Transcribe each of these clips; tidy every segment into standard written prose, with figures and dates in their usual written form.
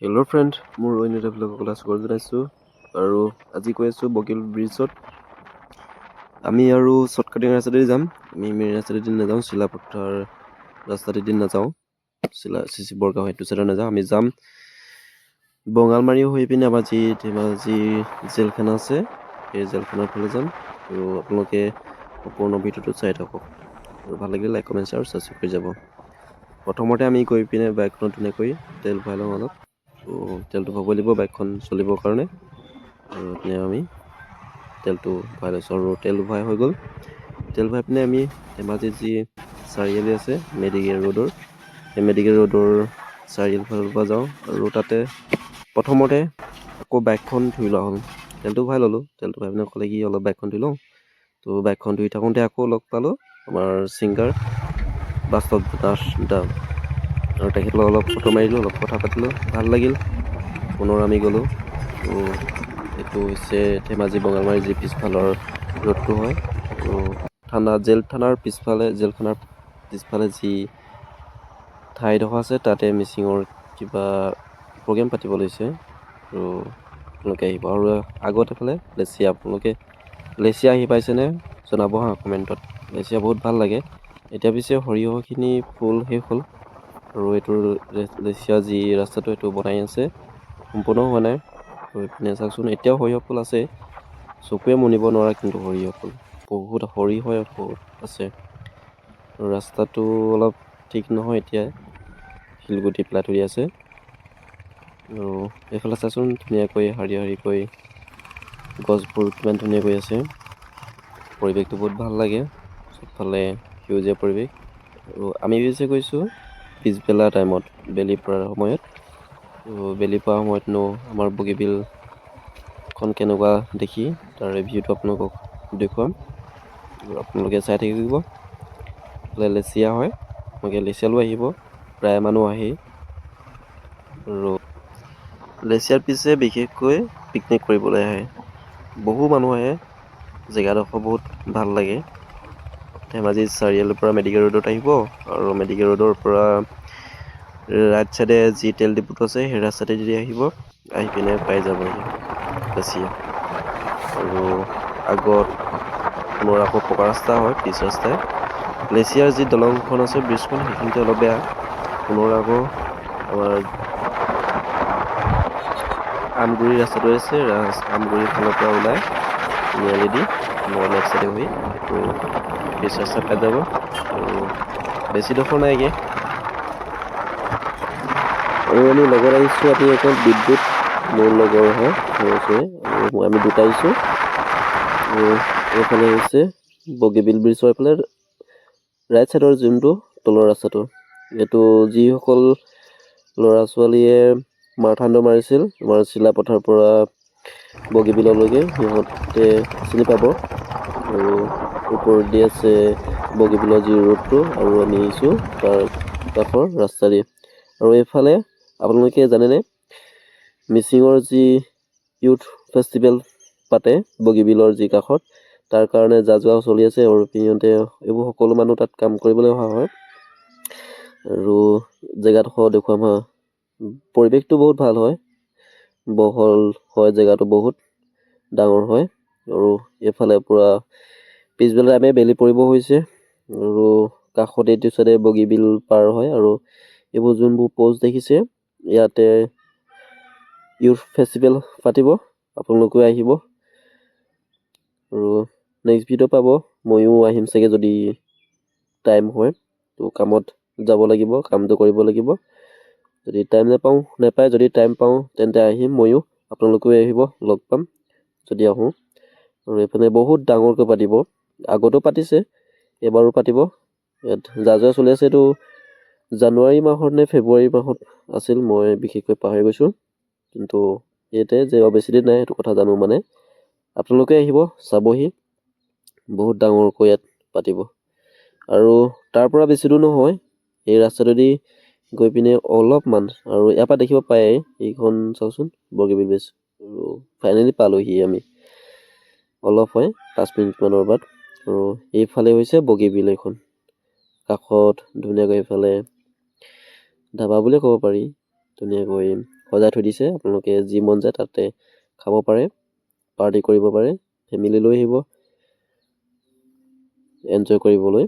Hello' friend, মোৰ অন্য এটা ব্লগলৈ স্বাগতম জনাইছোঁ। আৰু আজি গৈ আছোঁ বগীবিল ব্ৰিজত। আমি আৰু শ্বৰ্টকাটিং ৰাস্তাতেদি যাম। আমি মেইন ৰাস্তাতেদি নাযাওঁ, চিলাপথাৰ ৰাস্তাতেদি নাযাওঁ, চিচি বৰগাঁও সেইটো চাইডে নাযাওঁ। আমি যাম বঙালমাৰী হৈ পিনে আমাৰ যি ধেমাজি জেলখানা আছে, সেই জেলখানাৰ ফালে যাম। আৰু আপোনালোকে সম্পূৰ্ণ ভিডিঅ'টো চাই থাকক। আৰু ভাল লাগিলে লাইক, কমেণ্ট, শ্বেয়াৰ আৰু ছাবস্ক্ৰাইব কৰি যাব। প্ৰথমতে আমি গৈ পিনে বাইকখনত ধুনীয়াকৈ তেল ভৰাই লওঁ অলপ। তেলটো ভৰাব লাগিব বাইকখন চলিবৰ কাৰণে। আৰু এইপিনে আমি তেলটো ভৰাই লৈছোঁ আৰু তেল ভৰাই হৈ গ'ল। তেল ভৰাই পিনে আমি ধেমাজিত যি চাৰিআলি আছে মেডিকেল ৰোডৰ, সেই মেডিকেল ৰোডৰ চাৰিআলি ফালৰ পৰা যাওঁ। আৰু তাতে প্ৰথমতে আকৌ বাইকখন ধুই লোৱা হ'ল। তেলটো ভৰাই ল'লোঁ, তেলটো ভৰাই পিনে ক'লে কি অলপ বাইকখন ধুই লওঁ। তো বাইকখন ধুই থাকোঁতে আকৌ লগ পালোঁ আমাৰ ছিংগাৰ বাস্তৱ দাস দা, আৰু তেখেতৰ অলপ ফটো মাৰিলোঁ, অলপ কথা পাতিলোঁ, ভাল লাগিল। পুনৰ আমি গ'লোঁ। তো এইটো হৈছে ধেমাজি বঙালমাৰী যি পিছফালৰ ৰোডটো হয়। আৰু জেলখানাৰ পিছফালে যি ঠাইডোখৰ আছে তাতে মিচিঙৰ কিবা প্ৰগ্ৰেম পাতিব লৈছে। আৰু আপোনালোকে আহিব। আৰু আগত এফালে লেচিয়া, আপোনালোকে লেচিয়া আহি পাইছেনে জনাব হা কমেণ্টত। লেচিয়া বহুত ভাল লাগে। এতিয়া পিছে সৰিয়হখিনি ফুল শেষ হ'ল। আৰু এইটোৰ লেচিয়া যি ৰাস্তাটো এইটো বনাই আছে, সম্পূৰ্ণ হোৱা নাই। আৰু এইপিনে চাওকচোন, এতিয়াও সৰিয়হ ফুল আছে, চকুৱে মনিব নোৱাৰা কিন্তু সৰিয়হ ফুল বহুত সৰিয়হ বহুত আছে। আৰু ৰাস্তাটো অলপ ঠিক নহয়, এতিয়া শিলগুটি পেলাই থৈ আছে। আৰু এইফালে চাচোন ধুনীয়াকৈ শাৰী শাৰীকৈ গছবোৰ কিমান ধুনীয়াকৈ আছে। পৰিৱেশটো বহুত ভাল লাগে, চবফালে সেউজীয়া পৰিৱেশ। আৰু আমি পিছে গৈছোঁ পিছবেলা টাইমত, বেলি পৰাৰ সময়ত। তো বেলি পৰা সময়তনো আমাৰ বগীবিলখন কেনেকুৱা দেখি তাৰ ৰিভিউটো আপোনালোকক দেখুৱাম। আৰু আপোনালোকে চাই থাকিব। এইফালে লেচিয়া হয়, আপোনালোকে লেচিয়ালৈ আহিব, প্ৰায় মানুহ আহেই। আৰু লেচিয়াৰ পিছে বিশেষকৈ পিকনিক কৰিবলৈ আহে, বহু মানুহ আহে। জেগাডোখৰ বহুত ভাল লাগে। ধেমাজি চাৰিআলিৰ পৰা মেডিকেল ৰোডত আহিব, আৰু মেডিকেল ৰোডৰ পৰা ৰাইট চাইডে যি তেল ডিপুটো আছে সেই ৰাস্তাতেদি আহিব, আহি পিনে পাই যাবহি লেচিয়া। আৰু আগত পুনৰ আকৌ পকা ৰাস্তা হয়, পিচ ৰাস্তাই। লেচিয়াৰ যি দলংখন আছে, ব্ৰিজখন, সেইখিনিতে অলপ বেয়া। পুনৰ আকৌ আমাৰ আমগুৰি ৰাস্তাটো আছে, আমগুৰিৰ ফালৰ পৰা ওলাই তিনিআলিদি পুনৰ লেফ্ট চাইডে হৈ এইটো পিচ ৰাস্তা পাই যাব। আৰু বেছিডোখৰ নাইগে। আৰু আমি লগত আহিছোঁ, আমি অকল বিদ্যুৎ মোৰ লগৰ হয় ঘৰৰ ওচৰৰে, আৰু আমি দুটা আহিছোঁ। আৰু এইফালে হৈছে বগীবিল ব্ৰিজৰ এইফালে ৰাইট চাইডৰ যোনটো তলৰ ৰাস্তাটো, এইটো যিসকল ল'ৰা ছোৱালীয়ে মাৰাথান দৌৰ মাৰিছিল আমাৰ চিলাপথাৰ পৰা বগীবিললৈকে, সিহঁতে চিনি পাব। আৰু ওপৰত দি আছে বগীবিলৰ যি ৰোডটো, আৰু আমি আহিছোঁ তাৰ কাষৰ ৰাস্তা দি। আৰু এইফালে আপোনালোকে জানেনে, মিচিঙৰ যি ইউথ ফেষ্টিভেল পাতে বগীবিলৰ যি কাষত, তাৰ কাৰণে যা যোৱা চলি আছে। আৰু সিহঁতে এইবোৰ সকলো মানুহ তাত কাম কৰিবলৈ অহা হয়। আৰু জেগাডোখৰ দেখুৱাম হা, পৰিৱেশটো বহুত ভাল হয়, বহল হয়, জেগাটো বহুত ডাঙৰ হয়। আৰু এইফালে পূৰা পিছবেলা আমি বেলি পৰিব হৈছে। আৰু কাষতে এইটো চাইডে বগীবিল পাৰ হয়। আৰু এইবোৰ যোনবোৰ প'ষ্ট দেখিছে, ইয়াতে ইউথ ফেষ্টিভেল পাতিব, আপোনালোকেও আহিব। আৰু নেক্সট ভিডিঅ' পাব, ময়ো আহিম চাগে যদি টাইম হয়। তো কামত যাব লাগিব, কামটো কৰিব লাগিব। যদি টাইম নাপায়, যদি টাইম পাওঁ তেন্তে আহিম ময়ো, আপোনালোকেও আহিব, লগ পাম যদি আহোঁ। আৰু এইফালে বহুত ডাঙৰকৈ পাতিব, আগতো পাতিছে, এইবাৰো পাতিব। ইয়াত যা যোৱা চলি আছে। এইটো জানুৱাৰী মাহত নে ফেব্ৰুৱাৰী মাহত আছিল, মই বিশেষকৈ পাহৰি গৈছোঁ। কিন্তু ইয়াতে যে বেছি দিন নাই সেইটো কথা জানো। মানে আপোনালোকে আহিব, চাবহি, বহুত ডাঙৰকৈ ইয়াত পাতিব। আৰু তাৰ পৰা বেছি দূৰ নহয়, এই ৰাস্তাটোদি গৈ পিনে অলপমান, আৰু ইয়াৰ পৰা দেখিব পায়েই এইখন চাওকচোন বগীবিল ব্ৰিজ। আৰু ফাইনেলি পালোহি আমি, অলপ হয় 5 মিনিটমানৰ বাদ। আৰু এইফালে হৈছে বগীবিল, এইখন কাষত ধুনীয়াকৈ এইফালে ধাবা বুলিয়ে ক'ব পাৰি, ধুনীয়াকৈ সজাই থৈ দিছে। আপোনালোকে যি মন যায় তাতে খাব পাৰে, পাৰ্টি কৰিব পাৰে, ফেমিলি লৈ আহিব এনজয় কৰিবলৈ।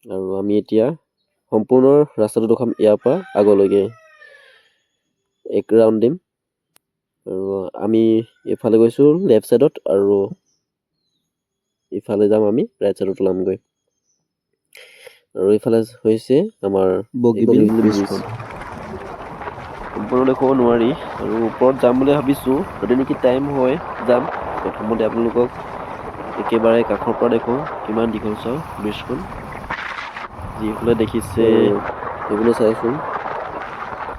আৰু আমি এতিয়া সম্পূৰ্ণ ৰাস্তাটো দেখাম, ইয়াৰ পৰা আগলৈকে এক ৰাউণ্ড দিম। আৰু আমি এইফালে গৈছোঁ লেফ্ট ছাইডত, আৰু ইফালে যাম আমি ৰাইট ছাইডত ওলামগৈ। আৰু এইফালে হৈছে আমাৰ বগীবিল ব্ৰিজখন। সম্পূৰ্ণ দেখুৱাব নোৱাৰি, আৰু ওপৰত যাম বুলি ভাবিছোঁ, যদি নেকি টাইম হয় যাম। প্ৰথমতে আপোনালোকক একেবাৰে কাষৰ পৰা দেখুৱাওঁ কিমান দীঘল চাওঁ ব্ৰিজখন। যিসকলে দেখিছে সেইবলৈ চাইচোন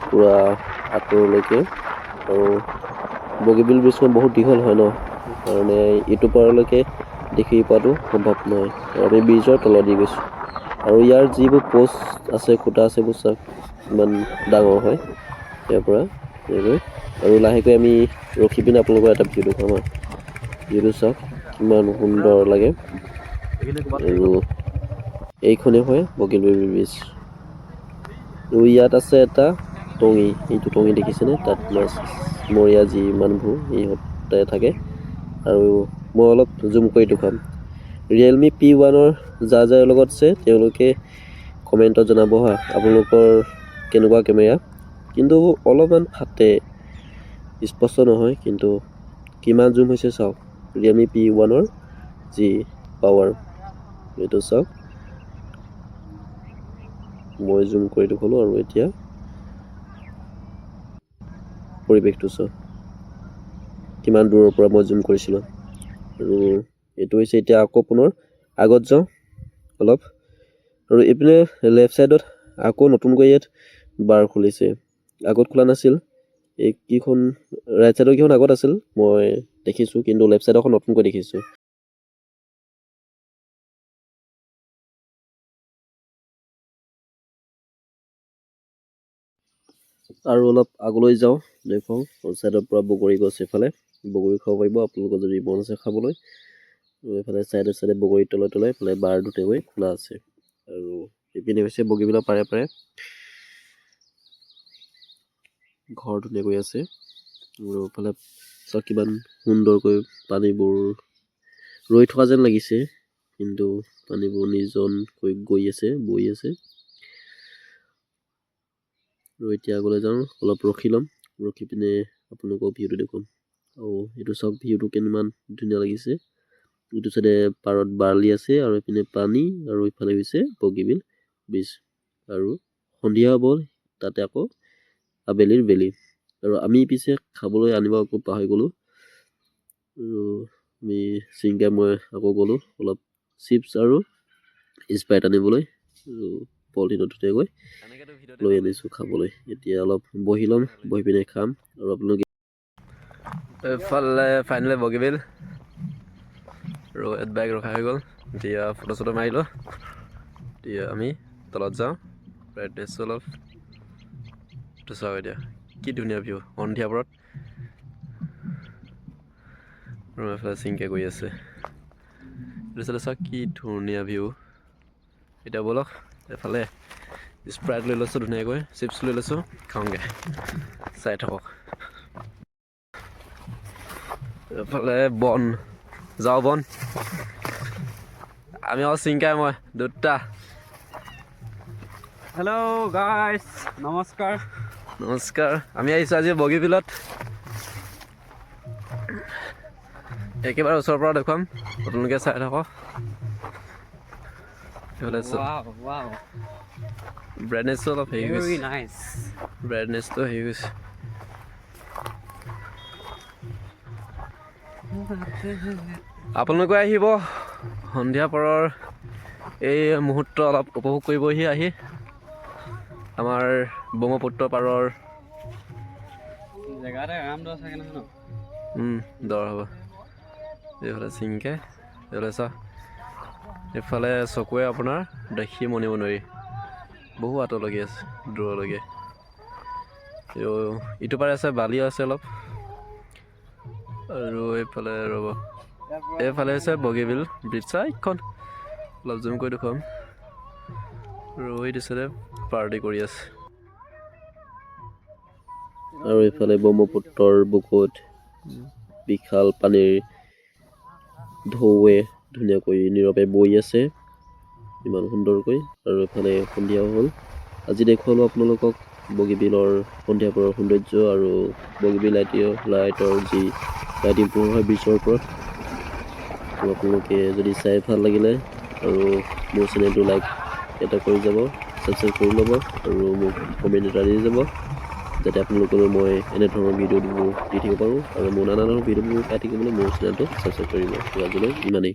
পূৰা আঁতৰলৈকে। আৰু বগীবিল ব্ৰিজখন বহুত দীঘল হয় ন, সেইকাৰণে ইটো পাৰলৈকে দেখি পোৱাটো সম্ভৱ নহয়। আৰু আমি ব্ৰিজৰ তলেদি গৈছোঁ, আৰু ইয়াৰ যিবোৰ পষ্ট আছে, খুঁটা আছে, এইবোৰ চাওক ইমান ডাঙৰ হয় ইয়াৰ পৰা এনেকৈ। আৰু লাহেকৈ আমি ৰখি পিনে আপোনালোকৰ এটা ভিউ দেখুৱাম। ভিউটো চাওক কিমান সুন্দৰ লাগে। আৰু এইখনেই হয় বগীবিল ব্ৰিজ। আৰু ইয়াত আছে এটা টঙি, এইটো টঙি দেখিছেনে? তাত মাছমৰীয়া যি মানুহবোৰ সিহঁতে থাকে। আৰু মই অলপ জুম কৰি দেখুৱাম। ৰিয়েলমি P1-ৰ যাৰ লগত আছে তেওঁলোকে কমেণ্টত জনাব হা, আপোনালোকৰ কেনেকুৱা কেমেৰা। কিন্তু অলপমান ফাটে, স্পষ্ট নহয়। কিন্তু কিমান জুম হৈছে চাওক, ৰিয়েলমি P1-ৰ যি পাৱাৰ, এইটো চাওক। মই জুম কৰি দেখুৱালোঁ, আৰু এতিয়া পৰিৱেশটো চাওক কিমান দূৰৰ পৰা মই জুম কৰিছিলোঁ। আৰু এইটো হৈছে এতিয়া আকৌ পুনৰ আগত যাওঁ অলপ। আৰু এইপিনে লেফ্ট ছাইডত আকৌ নতুনকৈ ইয়াত বাৰ খুলিছে, আগত খোলা নাছিল। এইকেইখন ৰাইট ছাইডৰ কেইখন আগত আছিল মই দেখিছোঁ, কিন্তু লেফ্ট ছাইডৰখন নতুনকৈ দেখিছোঁ। আৰু অলপ আগলৈ যাওঁ দেখুৱাওঁ। ছাইডৰ পৰা বগৰী গছ, এইফালে বগৰী খাব পাৰিব আপোনালোকৰ যদি মন আছে খাবলৈ। আৰু এইফালে ছাইডে বগৰীৰ তলে তলে এইফালে বাৰ দুটাকৈ খোলা আছে। আৰু ইপিনে হৈছে বগীবিলৰ পাৰে পাৰে ঘৰ ধুনীয়াকৈ আছে। আৰু এইফালে চাওক কিমান সুন্দৰকৈ পানীবোৰ ৰৈ থকা যেন লাগিছে, কিন্তু পানীবোৰ নিৰ্জনকৈ গৈ আছে, বৈ আছে। আৰু এতিয়া আগলৈ যাওঁ, অলপ ৰখি ল'ম, ৰখি পিনে আপোনালোকক ভিউটো দেখুৱাম। আৰু এইটো চাওক ভিউটো কিমান ধুনীয়া লাগিছে। এইটো চাইডে পাৰত বালি আছে, আৰু এইপিনে পানী, আৰু ইফালে হৈছে বগীবিল ব্ৰিজ। আৰু সন্ধিয়া হ'ব, তাতে আকৌ আবেলিৰ বেলি। আৰু আমি পিছে খাবলৈ আনিব আকৌ পাহৰি গ'লোঁ। আৰু আমি মই আকৌ গ'লোঁ অলপ চিপছ আৰু স্প্ৰাইট আনিবলৈ। আৰু পলিথিনত ধুনীয়াকৈ লৈ আনিছোঁ খাবলৈ। এতিয়া অলপ বহি ল'ম, বহি পিনে খাম। আৰু আপোনালোকে এইফালে ফাইনেলি বগীবিল, আৰু ইয়াত বাইক ৰখা হৈ গ'ল। এতিয়া ফটো চটো মাৰিলোঁ। এতিয়া আমি তলত যাওঁ, ব্ৰাইটনেছ অলপ চাওঁ। এতিয়া কি ধুনীয়া ভিউ সন্ধিয়া পৰত। আৰু এফালে চিংকে গৈ আছে, এইটো চালে চাওক কি ধুনীয়া ভিউ। এতিয়া ব'লক এফালে স্প্ৰাইট লৈ লৈছোঁ ধুনীয়াকৈ, চিপছ লৈ লৈছোঁ, খাওঁগৈ, চাই থাকক। এফালে বন, যাওঁ বন। আমি আৰু চিংকাই মই দুটা। হেল্ল' গাইছ, নমস্কাৰ। নমস্কাৰ। আমি আহিছোঁ আজি বগীবিলত। একেবাৰে ওচৰৰ পৰা দেখুৱাম, আপোনালোকে চাই থাকক। ব্ৰাইটনেছটো অলপ হেৰি গৈছে, ব্ৰাইটনেছটো হেৰি গৈছে। আপোনালোকে আহিব সন্ধিয়া পৰৰ এই মুহূৰ্ত অলপ উপভোগ কৰিবহি আহি। আমাৰ ব্ৰহ্মপুত্ৰ পাৰৰ জেগাতে আৰাম দৰ চাগে নহয় ন? দৰ হ'ব। এইফালে চিংকে, এইফালে চাওক, এইফালে চকুৱে আপোনাৰ দেখি মনিব নোৱাৰি, বহু আঁতৰলৈকে আছে, দূৰলৈকে। ইটো পাৰে আছে বালিও আছে অলপ। আৰু এইফালে ৰ'ব, এইফালে হৈছে বগীবিল ব্ৰিজ, চাইখন অলপ জুম কৰি দেখুৱাম। আৰু এই দিছে পাৰ্টি কৰি আছে। আৰু এইফালে ব্ৰহ্মপুত্ৰৰ বুকুত বিশাল পানীৰ ঢৌৱে ধুনীয়াকৈ নীৰৱে বৈ আছে ইমান সুন্দৰকৈ। আৰু এইফালে সন্ধিয়া হ'ল। আজি দেখুৱালোঁ আপোনালোকক বগীবিলৰ সন্ধিয়া পৰৰ সৌন্দৰ্য আৰু বগীবিল লাইটৰ যি লাইটিং পোহৰ হয় ব্ৰিজৰ ওপৰত। আৰু আপোনালোকে যদি চাই ভাল লাগিলে আৰু মোৰ চেনেলটো লাইক এটা কৰি যাব, ছাবস্ক্ৰাইব কৰি ল'ব আৰু মোক কমেণ্ট এটা দি যাব, যাতে আপোনালোকলৈ মই এনেধৰণৰ ভিডিঅ'বোৰ দি থাকিব পাৰোঁ আৰু মোৰ নানা ধৰণৰ ভিডিঅ'বোৰ পাই থাকিবলৈ মোৰ চেনেলটো ছাবস্ক্ৰাইব কৰিব। আজিলৈ ইমানেই।